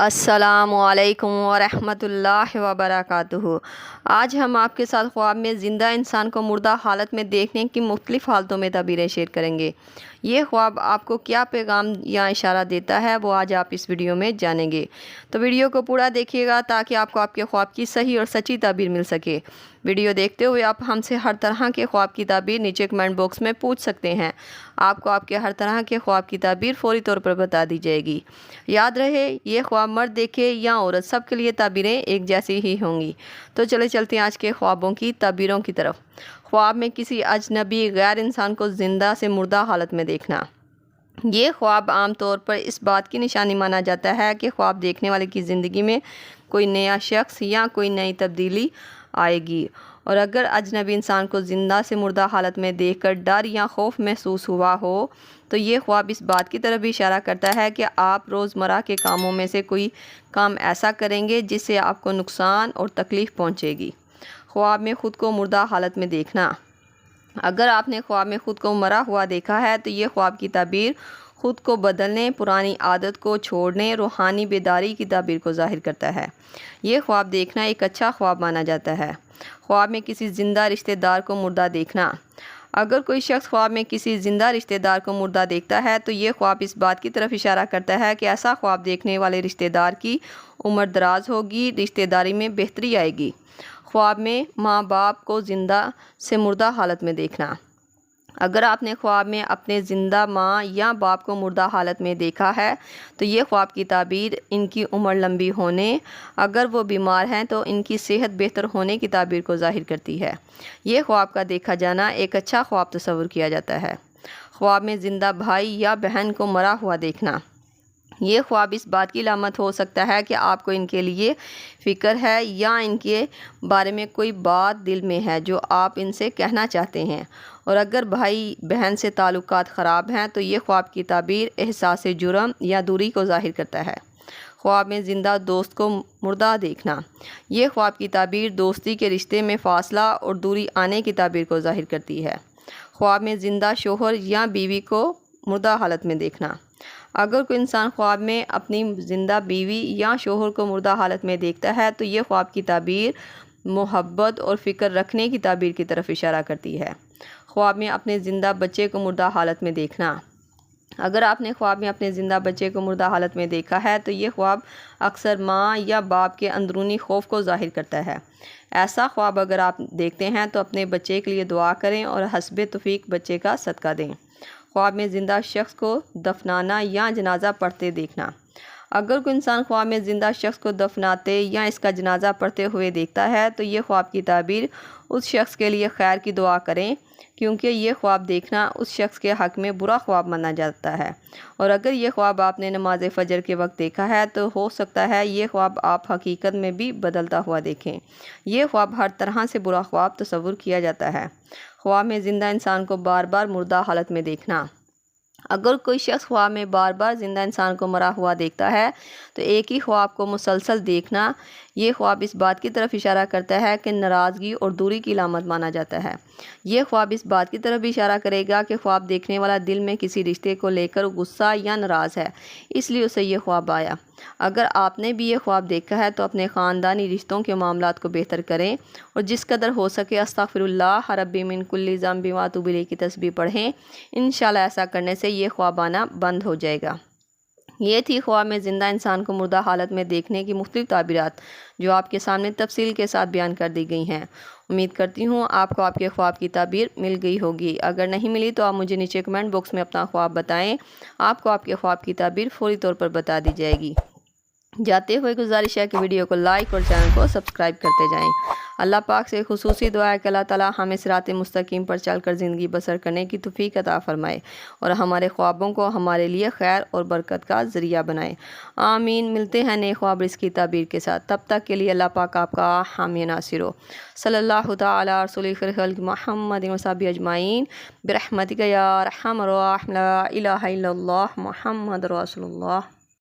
السلام علیکم ورحمۃ اللہ وبرکاتہ۔ آج ہم آپ کے ساتھ خواب میں زندہ انسان کو مردہ حالت میں دیکھنے کی مختلف حالتوں میں تعبیریں شیئر کریں گے۔ یہ خواب آپ کو کیا پیغام یا اشارہ دیتا ہے وہ آج آپ اس ویڈیو میں جانیں گے، تو ویڈیو کو پورا دیکھیے گا تاکہ آپ کو آپ کے خواب کی صحیح اور سچی تعبیر مل سکے۔ ویڈیو دیکھتے ہوئے آپ ہم سے ہر طرح کے خواب کی تعبیر نیچے کمنٹ باکس میں پوچھ سکتے ہیں۔ آپ کو آپ کے ہر طرح کے خواب کی تعبیر فوری طور پر بتا دی جائے گی۔ یاد رہے، یہ خواب مرد دیکھے یا عورت، سب کے لیے تعبیریں ایک جیسی ہی ہوں گی۔ تو چلتے ہیں آج کے خوابوں کی تعبیروں کی طرف۔ خواب میں کسی اجنبی غیر انسان کو زندہ سے مردہ حالت میں دیکھنا۔ یہ خواب عام طور پر اس بات کی نشانی مانا جاتا ہے کہ خواب دیکھنے والے کی زندگی میں کوئی نیا شخص یا کوئی نئی تبدیلی آئے گی، اور اگر اجنبی انسان کو زندہ سے مردہ حالت میں دیکھ کر ڈر یا خوف محسوس ہوا ہو تو یہ خواب اس بات کی طرف بھی اشارہ کرتا ہے کہ آپ روزمرہ کے کاموں میں سے کوئی کام ایسا کریں گے جس سے آپ کو نقصان اور تکلیف پہنچے گی۔ خواب میں خود کو مردہ حالت میں دیکھنا۔ اگر آپ نے خواب میں خود کو مرا ہوا دیکھا ہے تو یہ خواب کی تعبیر خود کو بدلنے، پرانی عادت کو چھوڑنے، روحانی بیداری کی تعبیر کو ظاہر کرتا ہے۔ یہ خواب دیکھنا ایک اچھا خواب مانا جاتا ہے۔ خواب میں کسی زندہ رشتہ دار کو مردہ دیکھنا۔ اگر کوئی شخص خواب میں کسی زندہ رشتہ دار کو مردہ دیکھتا ہے تو یہ خواب اس بات کی طرف اشارہ کرتا ہے کہ ایسا خواب دیکھنے والے رشتہ دار کی عمر دراز ہوگی، رشتہ داری میں بہتری آئے گی۔ خواب میں ماں باپ کو زندہ سے مردہ حالت میں دیکھنا۔ اگر آپ نے خواب میں اپنے زندہ ماں یا باپ کو مردہ حالت میں دیکھا ہے تو یہ خواب کی تعبیر ان کی عمر لمبی ہونے، اگر وہ بیمار ہیں تو ان کی صحت بہتر ہونے کی تعبیر کو ظاہر کرتی ہے۔ یہ خواب کا دیکھا جانا ایک اچھا خواب تصور کیا جاتا ہے۔ خواب میں زندہ بھائی یا بہن کو مرا ہوا دیکھنا۔ یہ خواب اس بات کی علامت ہو سکتا ہے کہ آپ کو ان کے لیے فکر ہے یا ان کے بارے میں کوئی بات دل میں ہے جو آپ ان سے کہنا چاہتے ہیں، اور اگر بھائی بہن سے تعلقات خراب ہیں تو یہ خواب کی تعبیر احساس جرم یا دوری کو ظاہر کرتا ہے۔ خواب میں زندہ دوست کو مردہ دیکھنا۔ یہ خواب کی تعبیر دوستی کے رشتے میں فاصلہ اور دوری آنے کی تعبیر کو ظاہر کرتی ہے۔ خواب میں زندہ شوہر یا بیوی کو مردہ حالت میں دیکھنا۔ اگر کوئی انسان خواب میں اپنی زندہ بیوی یا شوہر کو مردہ حالت میں دیکھتا ہے تو یہ خواب کی تعبیر محبت اور فکر رکھنے کی تعبیر کی طرف اشارہ کرتی ہے۔ خواب میں اپنے زندہ بچے کو مردہ حالت میں دیکھنا۔ اگر آپ نے خواب میں اپنے زندہ بچے کو مردہ حالت میں دیکھا ہے تو یہ خواب اکثر ماں یا باپ کے اندرونی خوف کو ظاہر کرتا ہے۔ ایسا خواب اگر آپ دیکھتے ہیں تو اپنے بچے کے لیے دعا کریں اور حسب توفیق بچے کا صدقہ دیں۔ خواب میں زندہ شخص کو دفنانا یا جنازہ پڑھتے دیکھنا۔ اگر کوئی انسان خواب میں زندہ شخص کو دفناتے یا اس کا جنازہ پڑھتے ہوئے دیکھتا ہے تو یہ خواب کی تعبیر اس شخص کے لیے خیر کی دعا کریں، کیونکہ یہ خواب دیکھنا اس شخص کے حق میں برا خواب مانا جاتا ہے، اور اگر یہ خواب آپ نے نماز فجر کے وقت دیکھا ہے تو ہو سکتا ہے یہ خواب آپ حقیقت میں بھی بدلتا ہوا دیکھیں۔ یہ خواب ہر طرح سے برا خواب تصور کیا جاتا ہے۔ خواب میں زندہ انسان کو بار بار مردہ حالت میں دیکھنا۔ اگر کوئی شخص خواب میں بار بار زندہ انسان کو مرا ہوا دیکھتا ہے تو ایک ہی خواب کو مسلسل دیکھنا، یہ خواب اس بات کی طرف اشارہ کرتا ہے کہ ناراضگی اور دوری کی علامت مانا جاتا ہے۔ یہ خواب اس بات کی طرف بھی اشارہ کرے گا کہ خواب دیکھنے والا دل میں کسی رشتے کو لے کر غصہ یا ناراض ہے، اس لیے اسے یہ خواب آیا۔ اگر آپ نے بھی یہ خواب دیکھا ہے تو اپنے خاندانی رشتوں کے معاملات کو بہتر کریں اور جس قدر ہو سکے استغفر اللہ ربی من کل ذنب واتوب الیہ کی تسبیح پڑھیں۔ انشاءاللہ ایسا کرنے سے یہ خواب آنا بند ہو جائے گا۔ یہ تھی خواب میں زندہ انسان کو مردہ حالت میں دیکھنے کی مختلف تعبیرات جو آپ کے سامنے تفصیل کے ساتھ بیان کر دی گئی ہیں۔ امید کرتی ہوں آپ کو آپ کے خواب کی تعبیر مل گئی ہوگی۔ اگر نہیں ملی تو آپ مجھے نیچے کمنٹ باکس میں اپنا خواب بتائیں، آپ کو آپ کے خواب کی تعبیر فوری طور پر بتا دی جائے گی۔ جاتے ہوئے گزارش ہے کہ ویڈیو کو لائک اور چینل کو سبسکرائب کرتے جائیں۔ اللہ پاک سے خصوصی دعا ہے کہ اللہ تعالیٰ ہمیں صراط مستقیم پر چل کر زندگی بسر کرنے کی توفیق عطا فرمائے اور ہمارے خوابوں کو ہمارے لیے خیر اور برکت کا ذریعہ بنائے۔ آمین۔ ملتے ہیں نئے خواب رزق کی تعبیر کے ساتھ، تب تک کے لیے اللہ پاک آپ کا حامی ناصر ہو۔ صلی اللہ تعالیٰ علی رسول خیر خلق محمد و صحبہ اجمعین برحمتک یا ارحم الراحمین، لا الہ الا اللہ محمد رسول اللہ۔